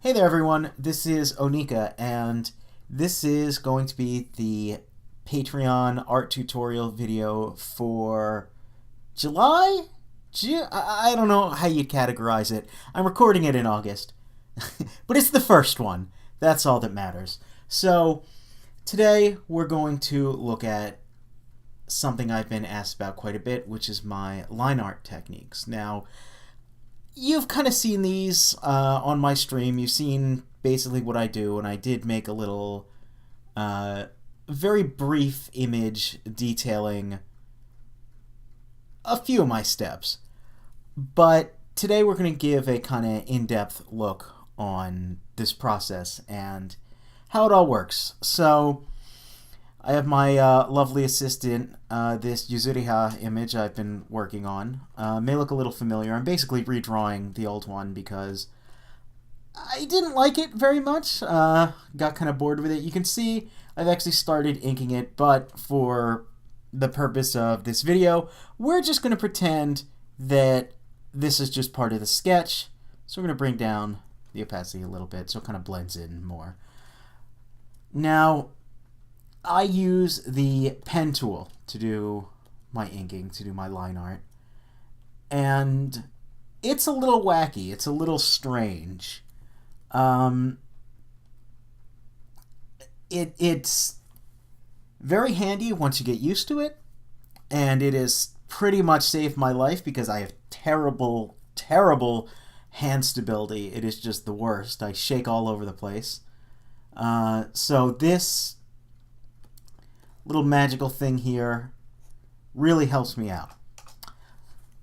Hey there everyone, this is Oniika, and this is going to be the Patreon art tutorial video for July? I don't know how you'd categorize it. I'm recording it in August. But it's the first one. That's all that matters. So, today we're going to look at something I've been asked about quite a bit, which is my line art techniques. Now, you've kind of seen these on my stream. You've seen basically what I do, and I did make a little very brief image detailing a few of my steps. But today we're going to give a kind of in-depth look on this process and how it all works. So I have my lovely assistant, this Yuzuriha image I've been working on. May look a little familiar. I'm basically redrawing the old one because I didn't like it very much. Got kind of bored with it. You can see I've actually started inking it, but for the purpose of this video, we're just going to pretend that this is just part of the sketch. So we're going to bring down the opacity a little bit so it kind of blends in more. Now, I use the pen tool to do my inking, to do my line art. And it's a little wacky. It's a little strange. It's very handy once you get used to it. And it has pretty much saved my life because I have terrible, terrible hand stability. It is just the worst. I shake all over the place. So this little magical thing here really helps me out.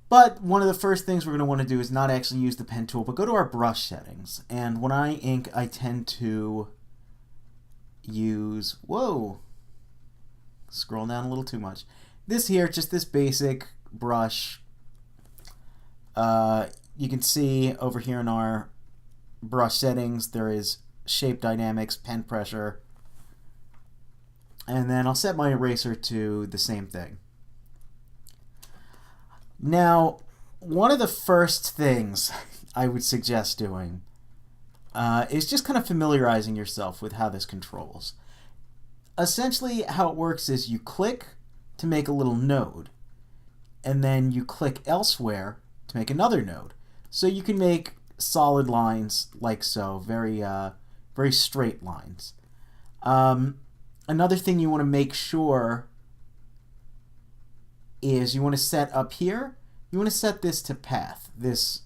But one of the first things we're going to want to do is not actually use the pen tool, but go to our brush settings. And when I ink, I tend to use, scroll down a little too much. This here, just this basic brush. You can see over here in our brush settings, there is shape dynamics, pen pressure, and then I'll set my eraser to the same thing. Now, one of the first things I would suggest doing is just kind of familiarizing yourself with how this controls. Essentially, how it works is you click to make a little node, and then you click elsewhere to make another node. So you can make solid lines like so, very straight lines. Another thing you want to make sure is you want to set up here, you want to set this to path. This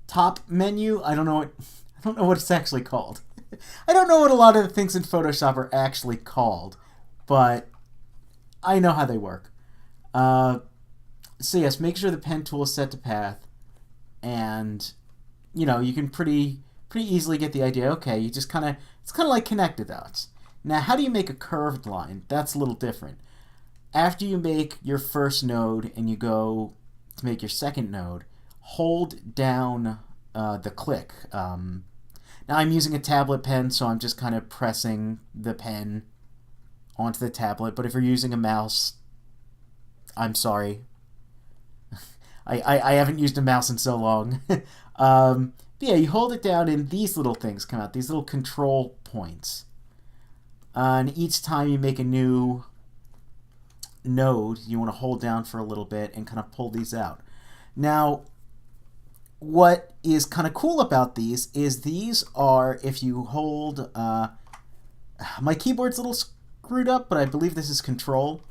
top menu, I don't know what it's actually called. I don't know what a lot of the things in Photoshop are actually called, but I know how they work. So yes, make sure the pen tool is set to path, and you can pretty easily get the idea. Okay, you just it's kind of like connected dots. Now, how do you make a curved line? That's a little different. After you make your first node and you go to make your second node, hold down the click. Now, I'm using a tablet pen, so I'm just kind of pressing the pen onto the tablet. But if you're using a mouse, I'm sorry. I haven't used a mouse in so long. But yeah, you hold it down and these little things come out, these little control points. And each time you make a new node, you want to hold down for a little bit and kind of pull these out. Now, what is kind of cool about these is these are, if you hold, my keyboard's a little screwed up, but I believe this is control.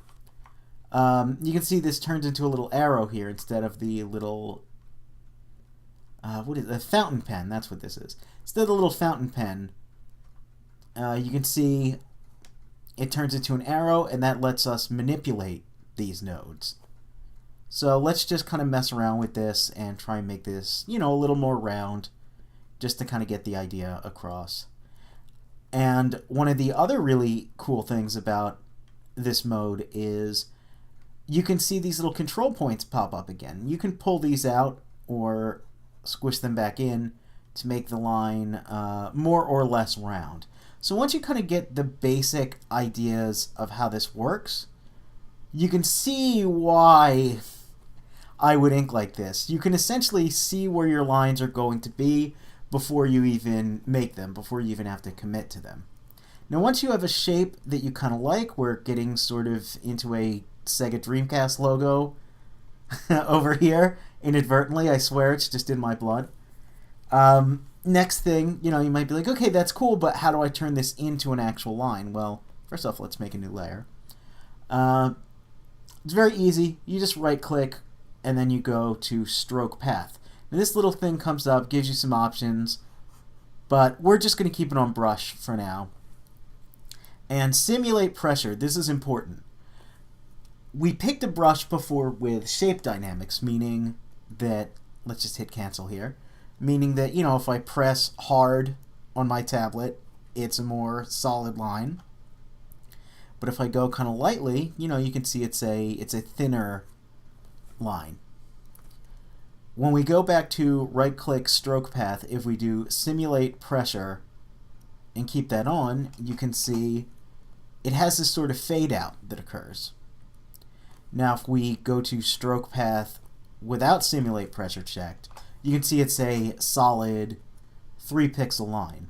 You can see this turns into a little arrow here instead of the little, what is it? A fountain pen, that's what this is. Instead of the little fountain pen, you can see it turns into an arrow, and that lets us manipulate these nodes. So let's just kind of mess around with this and try and make this, a little more round, just to kind of get the idea across. And one of the other really cool things about this mode is you can see these little control points pop up again. You can pull these out or squish them back in to make the line more or less round. So once you kind of get the basic ideas of how this works, you can see why I would ink like this. You can essentially see where your lines are going to be before you even make them, before you even have to commit to them. Now, once you have a shape that you kind of like, we're getting sort of into a Sega Dreamcast logo over here, inadvertently. I swear, it's just in my blood. Next thing, you might be like, okay, that's cool, but how do I turn this into an actual line? Well, first off, let's make a new layer. It's very easy. You just right-click, and then you go to Stroke Path. Now, this little thing comes up, gives you some options, but we're just going to keep it on brush for now. And simulate pressure. This is important. We picked a brush before with shape dynamics, meaning that, let's just hit cancel here, meaning that, if I press hard on my tablet, it's a more solid line. But if I go kind of lightly, you can see it's a thinner line. When we go back to right-click Stroke Path, if we do Simulate Pressure and keep that on, you can see it has this sort of fade out that occurs. Now, if we go to Stroke Path without Simulate Pressure checked, you can see it's a solid 3-pixel line.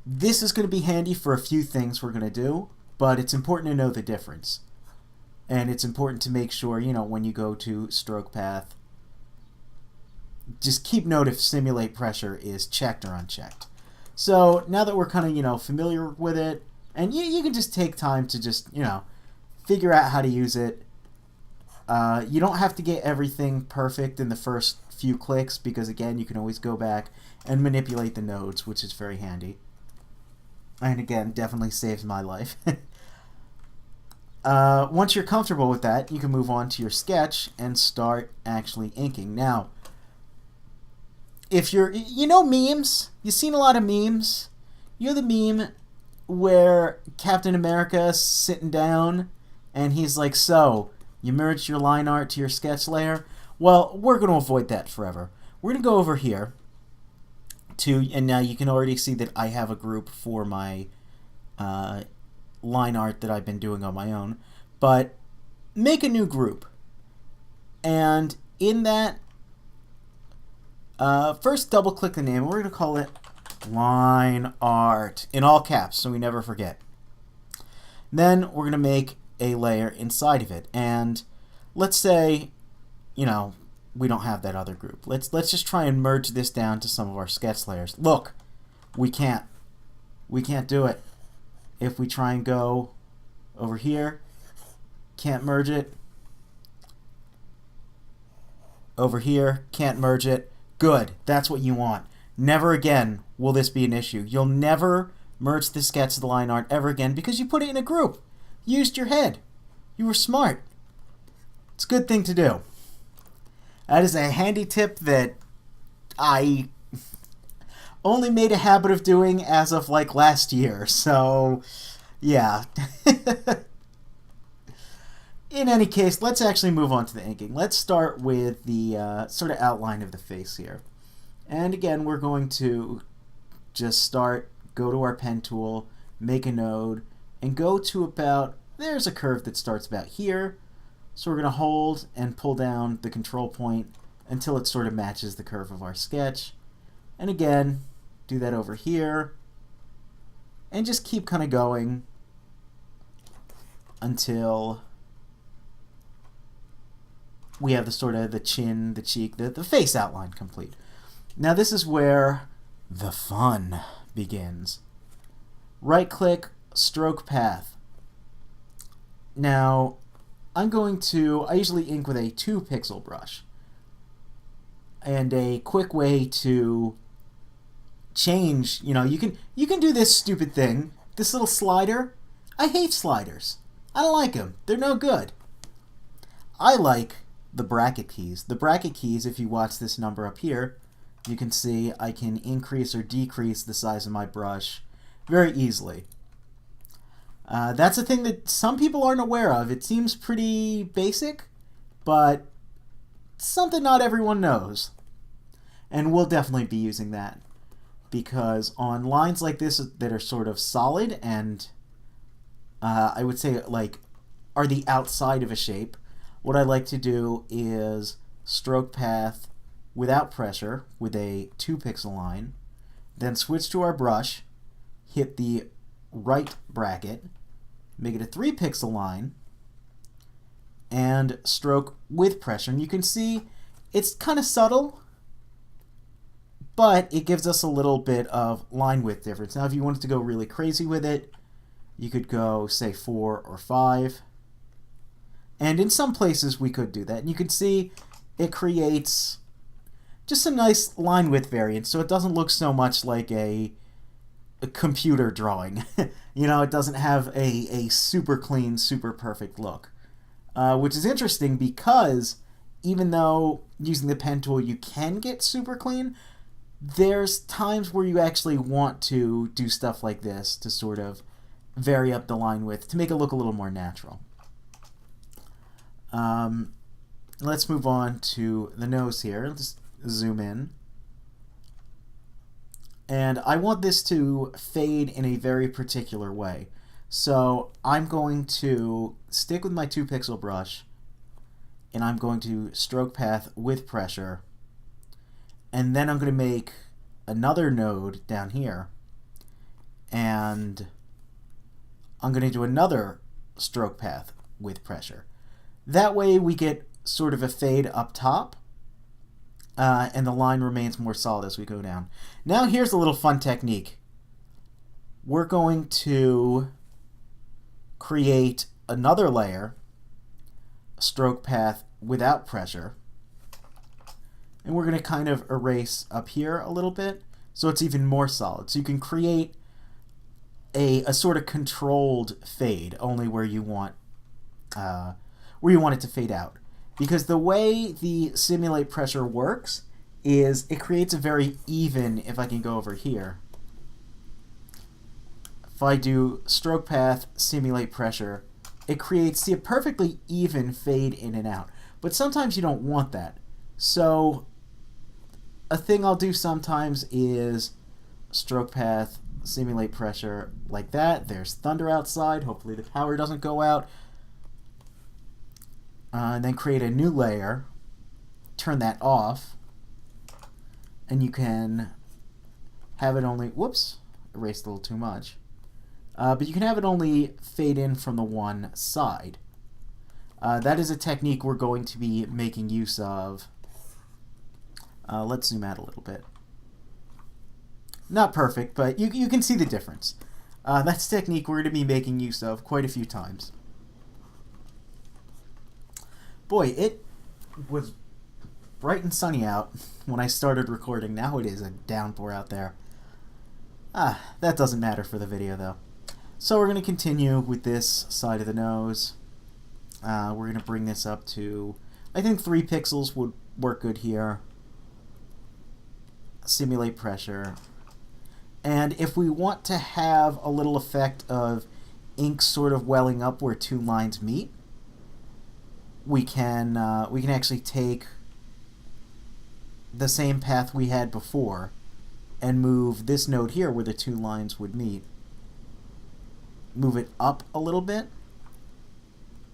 This is going to be handy for a few things we're going to do, but it's important to know the difference. And it's important to make sure, when you go to Stroke Path, just keep note if Simulate Pressure is checked or unchecked. So now that we're kind of, familiar with it, and you can just take time to just, figure out how to use it. You don't have to get everything perfect in the first few clicks because, again, you can always go back and manipulate the nodes, which is very handy. And again, definitely saves my life. Once you're comfortable with that, you can move on to your sketch and start actually inking. Now, if you're, memes, you've seen a lot of memes. You're the meme where Captain America's sitting down and he's like, so, you merged your line art to your sketch layer? Well, we're going to avoid that forever. We're going to go over here and now you can already see that I have a group for my line art that I've been doing on my own. But make a new group. And in that, first double click the name. We're going to call it Line Art in all caps so we never forget. Then we're going to make a layer inside of it. And let's say, we don't have that other group. Let's just try and merge this down to some of our sketch layers. Look, we can't. We can't do it. If we try and go over here, can't merge it. Over here, can't merge it. Good, that's what you want. Never again will this be an issue. You'll never merge the sketch to the line art ever again because you put it in a group. You used your head. You were smart. It's a good thing to do. That is a handy tip that I only made a habit of doing as of like last year. So, yeah. In any case, let's actually move on to the inking. Let's start with the sort of outline of the face here. And again, we're going to just go to our pen tool, make a node, and go to about, there's a curve that starts about here. So we're going to hold and pull down the control point until it sort of matches the curve of our sketch. And again, do that over here. And just keep kind of going until we have the sort of the chin, the cheek, the face outline complete. Now this is where the fun begins. Right click, Stroke Path. Now I usually ink with a 2-pixel brush. And a quick way to change, you can do this stupid thing, this little slider. I hate sliders. I don't like them. They're no good. I like the bracket keys. The bracket keys, if you watch this number up here, you can see I can increase or decrease the size of my brush very easily. That's a thing that some people aren't aware of. It seems pretty basic, but something not everyone knows. And we'll definitely be using that, because on lines like this that are sort of solid and I would say like are the outside of a shape, what I like to do is Stroke Path without pressure with a 2 pixel line, then switch to our brush, hit the right bracket, make it a 3 pixel line, and stroke with pressure. And you can see it's kind of subtle, but it gives us a little bit of line width difference. Now if you wanted to go really crazy with it, you could go, say, 4 or 5. And in some places we could do that. And you can see it creates just a nice line width variance, so it doesn't look so much like a computer drawing. You know, it doesn't have a super clean, super perfect look. Which is interesting because even though using the pen tool you can get super clean, there's times where you actually want to do stuff like this to sort of vary up the line width to make it look a little more natural. Let's move on to the nose here. Let's zoom in. And I want this to fade in a very particular way. So I'm going to stick with my 2 pixel brush, and I'm going to stroke path with pressure, and then I'm going to make another node down here, and I'm going to do another stroke path with pressure. That way we get sort of a fade up top, and the line remains more solid as we go down. Now here's a little fun technique. We're going to create another layer, stroke path without pressure, and we're going to kind of erase up here a little bit so it's even more solid. So you can create a sort of controlled fade only where you want it to fade out. Because the way the simulate pressure works is it creates a very even, if I can go over here, if I do stroke path, simulate pressure, it creates a perfectly even fade in and out. But sometimes you don't want that. So a thing I'll do sometimes is stroke path, simulate pressure like that. There's thunder outside. Hopefully the power doesn't go out. And then create a new layer, turn that off, and you can have it only, whoops, erased a little too much. But you can have it only fade in from the one side. That is a technique we're going to be making use of. Let's zoom out a little bit. Not perfect, but you can see the difference. That's a technique we're going to be making use of quite a few times. Boy, it was bright and sunny out when I started recording. Now it is a downpour out there. That doesn't matter for the video though. So we're going to continue with this side of the nose. We're going to bring this up to, I think 3 pixels would work good here. Simulate pressure. And if we want to have a little effect of ink sort of welling up where 2 lines meet, we can actually take the same path we had before and move this node here where the 2 lines would meet. Move it up a little bit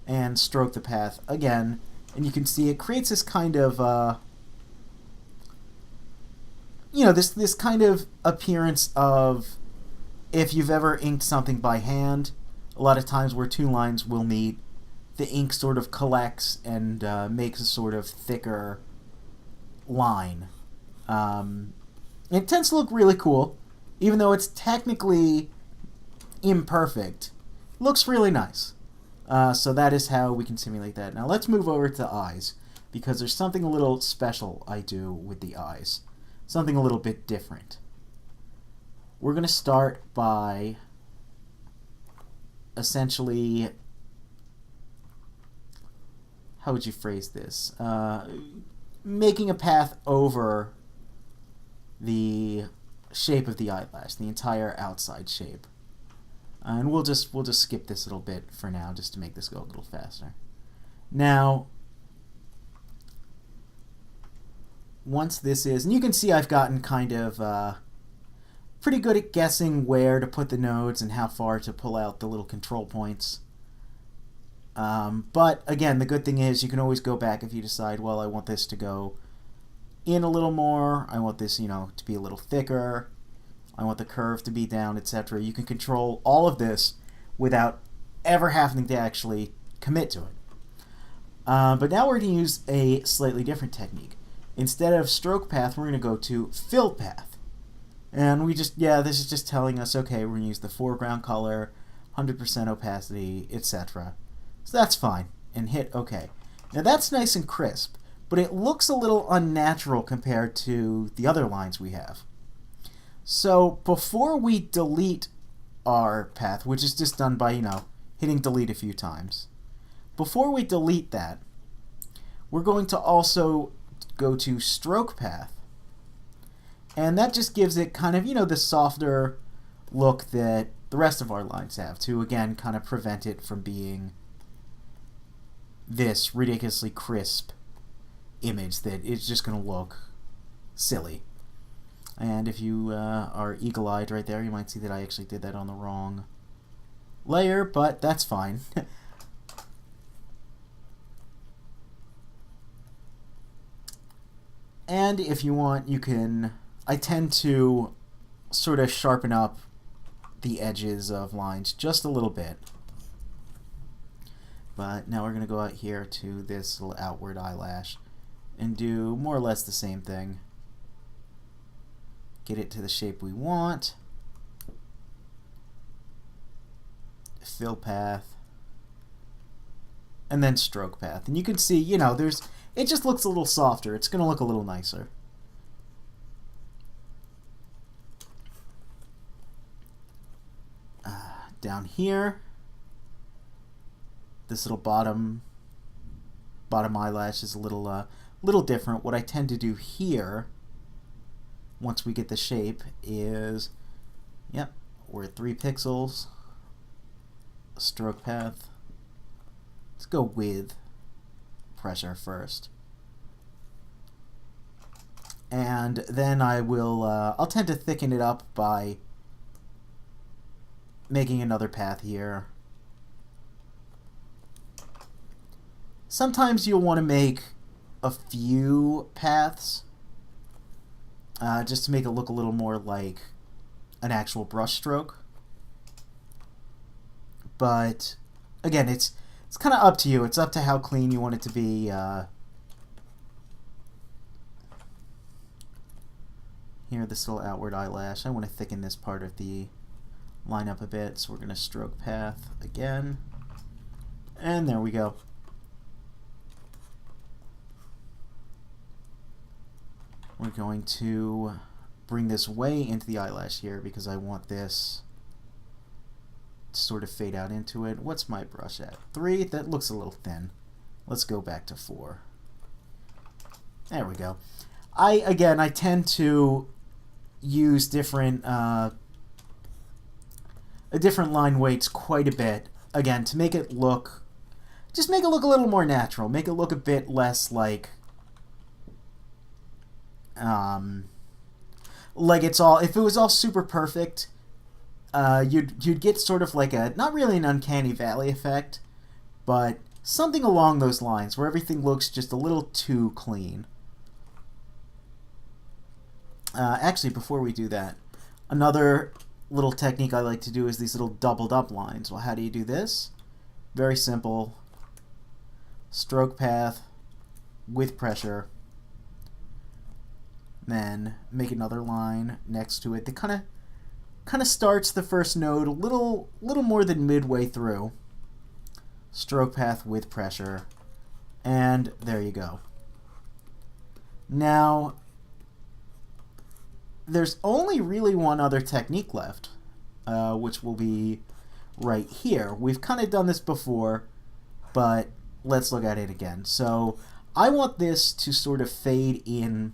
and stroke the path again, and you can see it creates this kind of this kind of appearance of, if you've ever inked something by hand, a lot of times where 2 lines will meet, the ink sort of collects and makes a sort of thicker line. It tends to look really cool, even though it's technically imperfect. It looks really nice. So that is how we can simulate that. Now let's move over to eyes, because there's something a little special I do with the eyes. Something a little bit different. We're going to start by essentially, how would you phrase this? Making a path over the shape of the eyelash, the entire outside shape. And we'll just skip this little bit for now, just to make this go a little faster. Now, once this is, and you can see I've gotten kind of pretty good at guessing where to put the nodes and how far to pull out the little control points. But again, the good thing is you can always go back if you decide, well, I want this to go in a little more. I want this, you know, to be a little thicker. I want the curve to be down, etc. You can control all of this without ever having to actually commit to it. But now we're going to use a slightly different technique. Instead of stroke path, we're going to go to fill path. And we just, yeah, this is just telling us, okay, we're going to use the foreground color, 100% opacity, etc. So that's fine. And hit OK. Now that's nice and crisp, but it looks a little unnatural compared to the other lines we have. So before we delete our path, which is just done by, you know, hitting delete a few times, before we delete that, we're going to also go to stroke path. And that just gives it kind of, you know, the softer look that the rest of our lines have to, again, kind of prevent it from being this ridiculously crisp image that is just going to look silly. And if you are eagle-eyed right there, you might see that I actually did that on the wrong layer, but that's fine. And if you want, you can... I tend to sort of sharpen up the edges of lines just a little bit. But now we're going to go out here to this little outward eyelash and do more or less the same thing. Get it to the shape we want. Fill path. And then stroke path. And you can see, you know, it just looks a little softer. It's going to look a little nicer. Down here, this little bottom eyelash is a little different. What I tend to do here, once we get the shape, is, yep, we're at 3 pixels. Stroke path. Let's go with pressure first. And then I'll tend to thicken it up by making another path here. Sometimes you'll want to make a few paths just to make it look a little more like an actual brush stroke. But again, it's kind of up to you. It's up to how clean you want it to be. Here, this little outward eyelash. I want to thicken this part of the line up a bit, so we're going to stroke path again. And there we go. We're going to bring this way into the eyelash here because I want this to sort of fade out into it. What's my brush at? 3? That looks a little thin. Let's go back to 4. There we go. I tend to use different line weights quite a bit, again, to make it look, just make it look a little more natural, make it look a bit less like it's all, if it was all super perfect, you'd get sort of like a, not really an uncanny valley effect, but something along those lines where everything looks just a little too clean. Actually, before we do that, another little technique I like to do is these little doubled up lines. Well, how do you do this? Very simple. Stroke path with pressure. Then make another line next to it that kind of starts the first node a little more than midway through. Stroke path with pressure. And there you go. Now, there's only really one other technique left, which will be right here. We've kind of done this before, but let's look at it again. So I want this to sort of fade in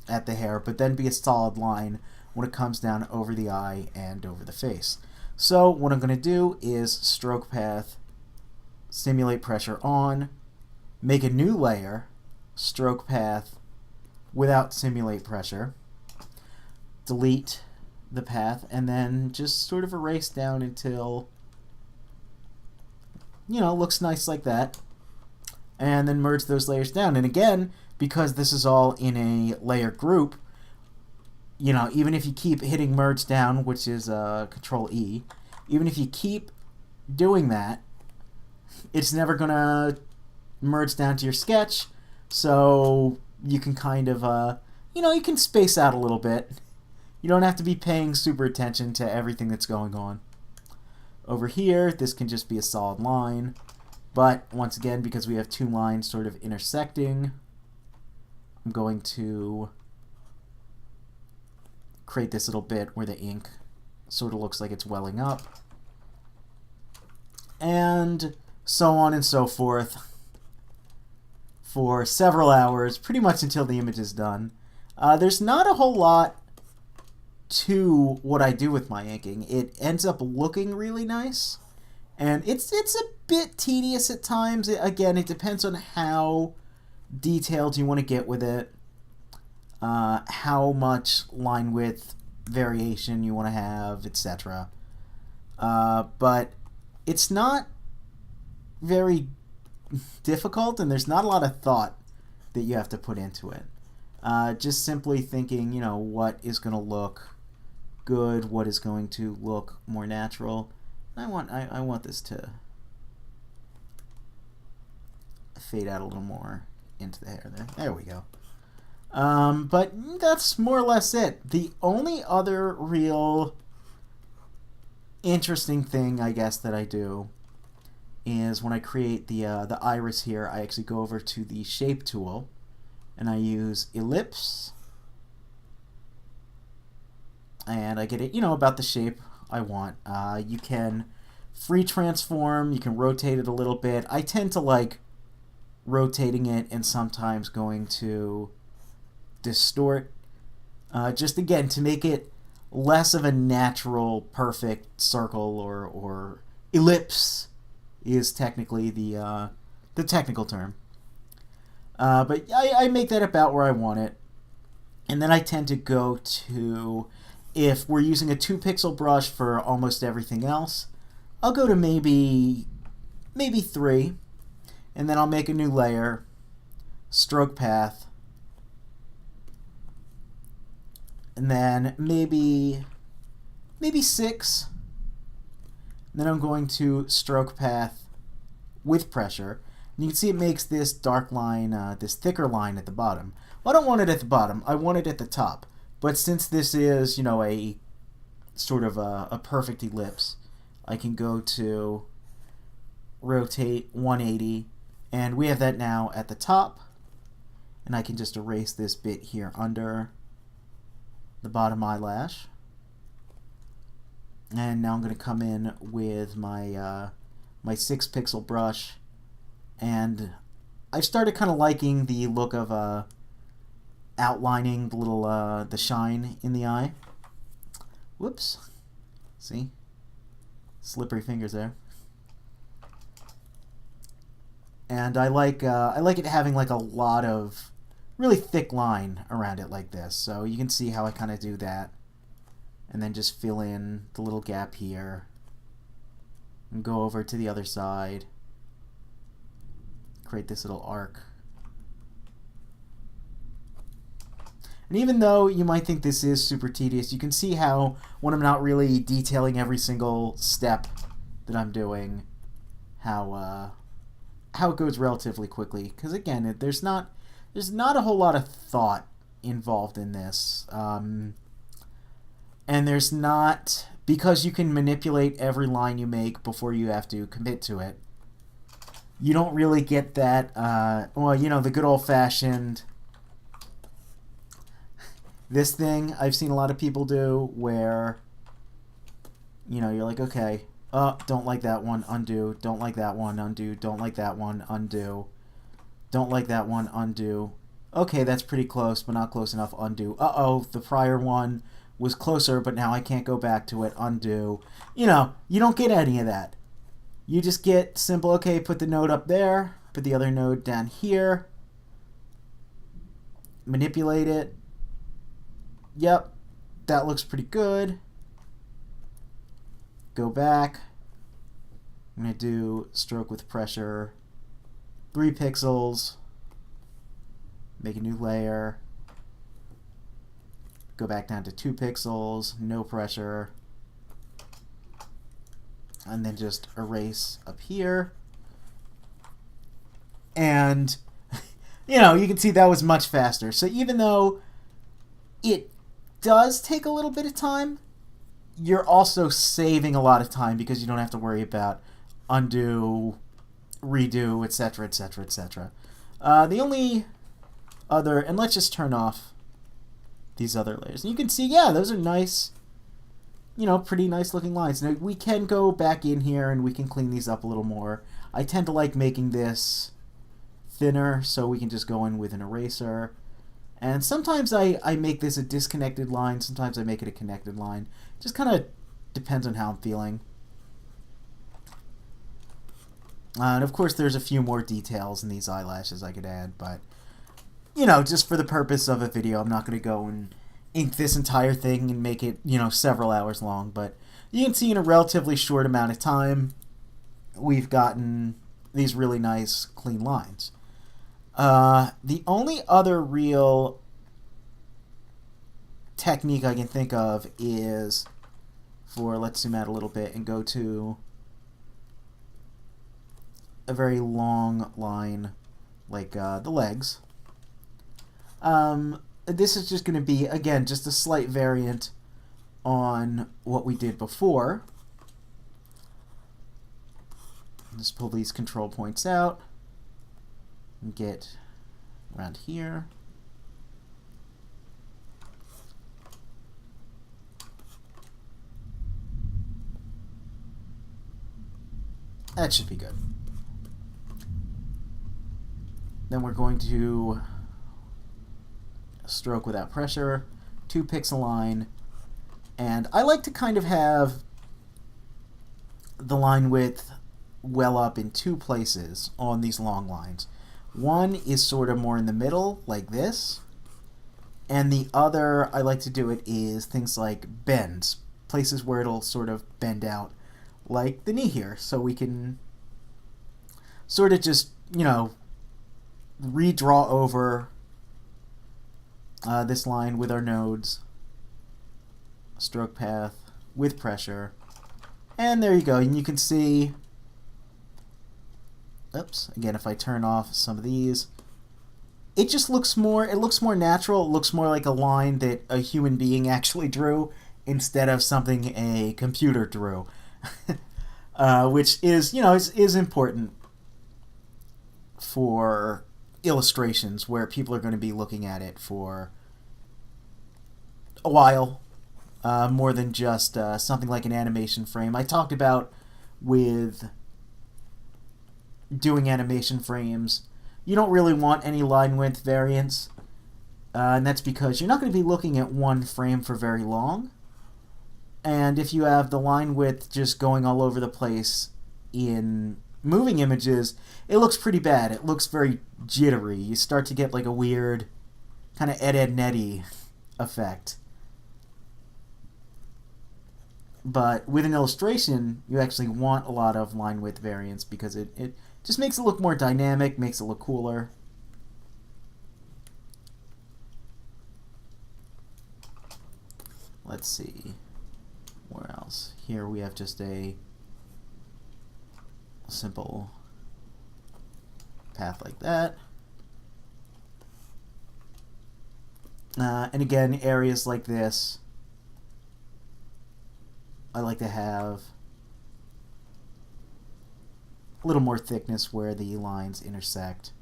at the hair, but then be a solid line when it comes down over the eye and over the face. So what I'm going to do is stroke path, simulate pressure on, make a new layer, stroke path without simulate pressure, delete the path, and then just sort of erase down until, you know, looks nice like that. And then merge those layers down. And again, because this is all in a layer group, you know, even if you keep hitting merge down, which is Control E, even if you keep doing that, it's never going to merge down to your sketch, so you can kind of, you know, you can space out a little bit. You don't have to be paying super attention to everything that's going on. Over here, this can just be a solid line, but once again, because we have two lines sort of intersecting, I'm going to create this little bit where the ink sort of looks like it's welling up, and so on and so forth for several hours, pretty much until the image is done. There's not a whole lot to what I do with my inking. It ends up looking really nice, and it's a bit tedious at times. Again, it depends on how detailed you want to get with it, how much line width variation you want to have, etc. But it's not very difficult, and there's not a lot of thought that you have to put into it. Just simply thinking, you know, what is going to look good, what is going to look more natural. I want this to fade out a little more into the hair there. There we go. But that's more or less it. The only other real interesting thing, I guess, that I do is when I create the iris here, I actually go over to the shape tool and I use ellipse, and I get it, you know, about the shape I want. You can free transform, you can rotate it a little bit. I tend to like rotating it and sometimes going to distort, just again to make it less of a natural perfect circle, or ellipse is technically the technical term. But I make that about where I want it, and then I tend to go to, if we're using a 2-pixel brush for almost everything else, I'll go to maybe 3, and then I'll make a new layer, stroke path, and then maybe 6. Then I'm going to stroke path with pressure. And you can see it makes this dark line, this thicker line at the bottom. Well, I don't want it at the bottom. I want it at the top. But since this is, you know, a sort of a perfect ellipse, I can go to rotate 180, and we have that now at the top. And I can just erase this bit here under the bottom eyelash. And now I'm going to come in with my my 6-pixel brush, and I've started kind of liking the look of outlining the little the shine in the eye. Whoops! See, slippery fingers there. And I like it having like a lot of really thick line around it like this. So you can see how I kind of do that. And then just fill in the little gap here. And go over to the other side. Create this little arc. And even though you might think this is super tedious, you can see how when I'm not really detailing every single step that I'm doing, how it goes relatively quickly. Because again, there's not a whole lot of thought involved in this. And there's not, because you can manipulate every line you make before you have to commit to it, you don't really get that, well, you know, the good old-fashioned, this thing I've seen a lot of people do where, you know, you're like, okay, don't like that one, undo, don't like that one, undo, don't like that one, undo, don't like that one, undo. Okay, that's pretty close, but not close enough, undo. Uh-oh, the prior one was closer, but now I can't go back to it, undo. You know, you don't get any of that. You just get simple, okay, put the node up there, put the other node down here, manipulate it. Yep, that looks pretty good. Go back. I'm going to do stroke with pressure, 3 pixels. make a new layer, go back down to 2 pixels, no pressure, and then just erase up here. And, you know, you can see that was much faster. So even though it does take a little bit of time, you're also saving a lot of time because you don't have to worry about undo, redo, etc., etc., etc. The only other, and let's just turn off these other layers. And you can see, yeah, those are nice, you know, pretty nice looking lines. Now, we can go back in here and we can clean these up a little more. I tend to like making this thinner, so we can just go in with an eraser. And sometimes I make this a disconnected line, sometimes I make it a connected line. Just kind of depends on how I'm feeling. And of course there's a few more details in these eyelashes I could add, but you know, just for the purpose of a video, I'm not going to go and ink this entire thing and make it, you know, several hours long. But you can see in a relatively short amount of time, we've gotten these really nice, clean lines. The only other real technique I can think of is for, let's zoom out a little bit and go to a very long line like the legs. This is just going to be, again, just a slight variant on what we did before. Just pull these control points out and get around here. That should be good. Then we're going to stroke without pressure, 2 pixel line, and I like to kind of have the line width well up in 2 places on these long lines. One is sort of more in the middle, like this, and the other, I like to do it, is things like bends, places where it'll sort of bend out, like the knee here, so we can sort of just, you know, redraw over this line with our nodes, stroke path with pressure, and there you go. And you can see, oops, again, if I turn off some of these, it just looks more, it looks more natural. It looks more like a line that a human being actually drew instead of something a computer drew. Which is, you know, is important for illustrations where people are going to be looking at it for a while, more than just something like an animation frame. I talked about with doing animation frames, you don't really want any line width variance, and that's because you're not going to be looking at one frame for very long. And if you have the line width just going all over the place in moving images, it looks pretty bad. It looks very jittery. You start to get like a weird kind of Ed Netty effect. But with an illustration, you actually want a lot of line width variance because it just makes it look more dynamic, makes it look cooler. Let's see. Where else? Here we have just a simple path like that. And again, areas like this, I like to have a little more thickness where the lines intersect.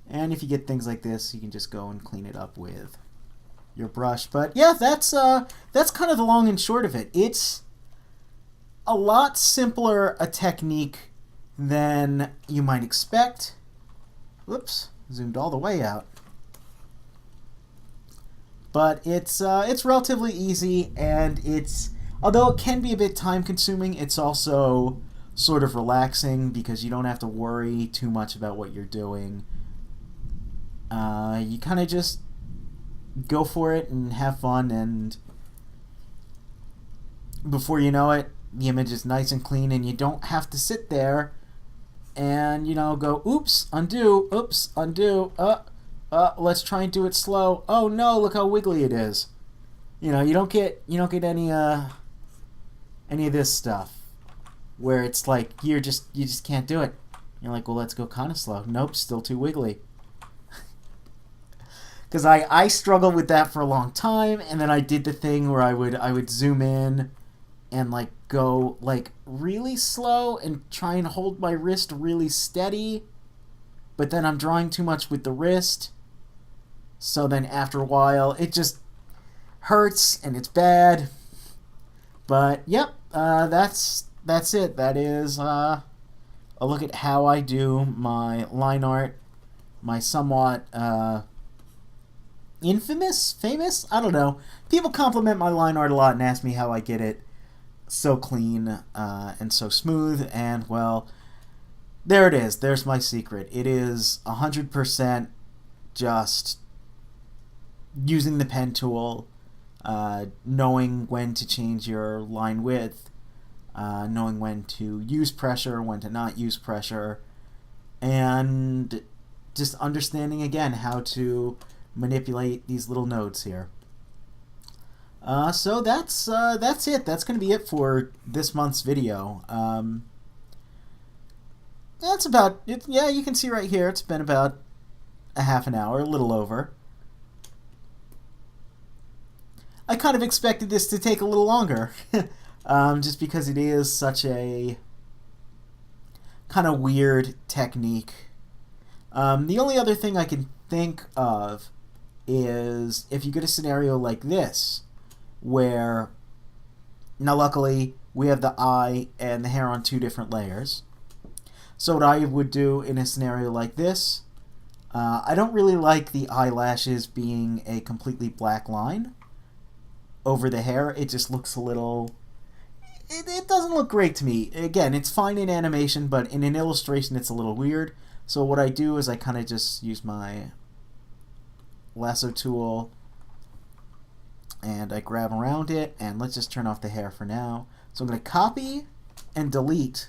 And if you get things like this, you can just go and clean it up with your brush. But yeah, that's kind of the long and short of it. It's a lot simpler a technique than you might expect. Whoops, zoomed all the way out. But it's relatively easy, and it's, although it can be a bit time consuming, it's also sort of relaxing because you don't have to worry too much about what you're doing. You kind of just go for it and have fun, and before you know it, the image is nice and clean, and you don't have to sit there and, you know, go, oops, undo, let's try and do it slow. Oh no, look how wiggly it is. You know, you don't get any of this stuff where it's like you just can't do it. You're like, well, let's go kind of slow. Nope, still too wiggly. Because I struggled with that for a long time, and then I did the thing where I would zoom in and like go like really slow and try and hold my wrist really steady, but then I'm drawing too much with the wrist, so then after a while it just hurts and it's bad. But yep, that's it. That is a look at how I do my line art, my somewhat famous, I don't know. People compliment my line art a lot and ask me how I get it so clean and so smooth, and well, there it is. There's my secret. It is 100% just using the pen tool, knowing when to change your line width, knowing when to use pressure, when to not use pressure, and just understanding again how to manipulate these little nodes here. So that's it. That's going to be it for this month's video. That's about it. Yeah, you can see right here it's been about a half an hour, a little over. I kind of expected this to take a little longer, just because it is such a kind of weird technique. The only other thing I can think of is if you get a scenario like this, where, now luckily we have the eye and the hair on two different layers. So what I would do in a scenario like this, I don't really like the eyelashes being a completely black line over the hair. It just looks a little, it doesn't look great to me. Again, it's fine in animation, but in an illustration it's a little weird. So what I do is I kind of just use my lasso tool and I grab around it, and let's just turn off the hair for now. So I'm going to copy and delete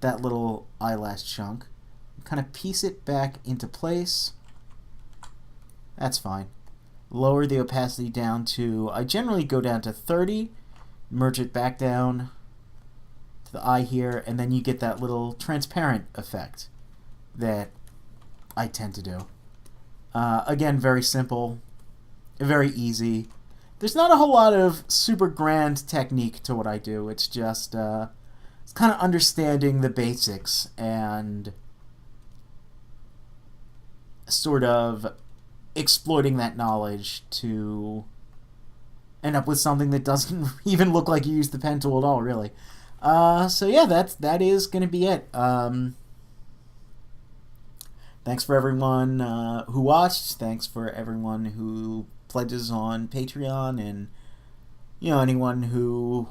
that little eyelash chunk, kind of piece it back into place. That's fine. Lower the opacity down to, I generally go down to 30, merge it back down to the eye here, and then you get that little transparent effect that I tend to do. Again, very simple, very easy. There's not a whole lot of super grand technique to what I do. It's just it's kind of understanding the basics and sort of exploiting that knowledge to end up with something that doesn't even look like you used the pen tool at all, really. So yeah, that is going to be it. Thanks for everyone who watched. Thanks for everyone who pledges on Patreon, and you know, anyone who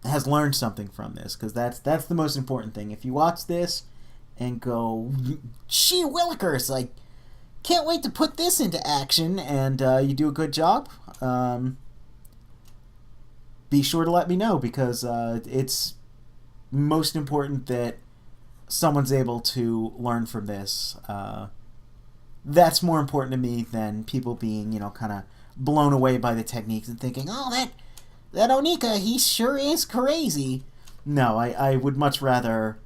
has learned something from this, because that's the most important thing. If you watch this and go, gee willikers, like, can't wait to put this into action, and you do a good job, be sure to let me know, because it's most important that someone's able to learn from this. That's more important to me than people being, you know, kind of blown away by the techniques and thinking, oh, that Oniika, he sure is crazy. No, I would much rather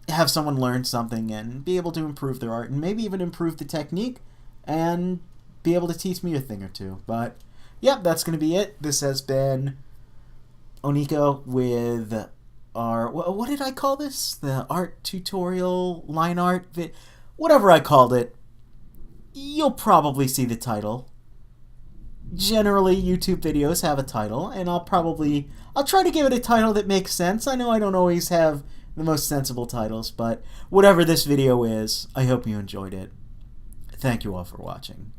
have someone learn something and be able to improve their art, and maybe even improve the technique and be able to teach me a thing or two. But yeah, that's going to be it. This has been Oniika with our, what did I call this? The art tutorial, line art, whatever I called it. You'll probably see the title. Generally, YouTube videos have a title, and I'll try to give it a title that makes sense. I know I don't always have the most sensible titles, but whatever this video is, I hope you enjoyed it. Thank you all for watching.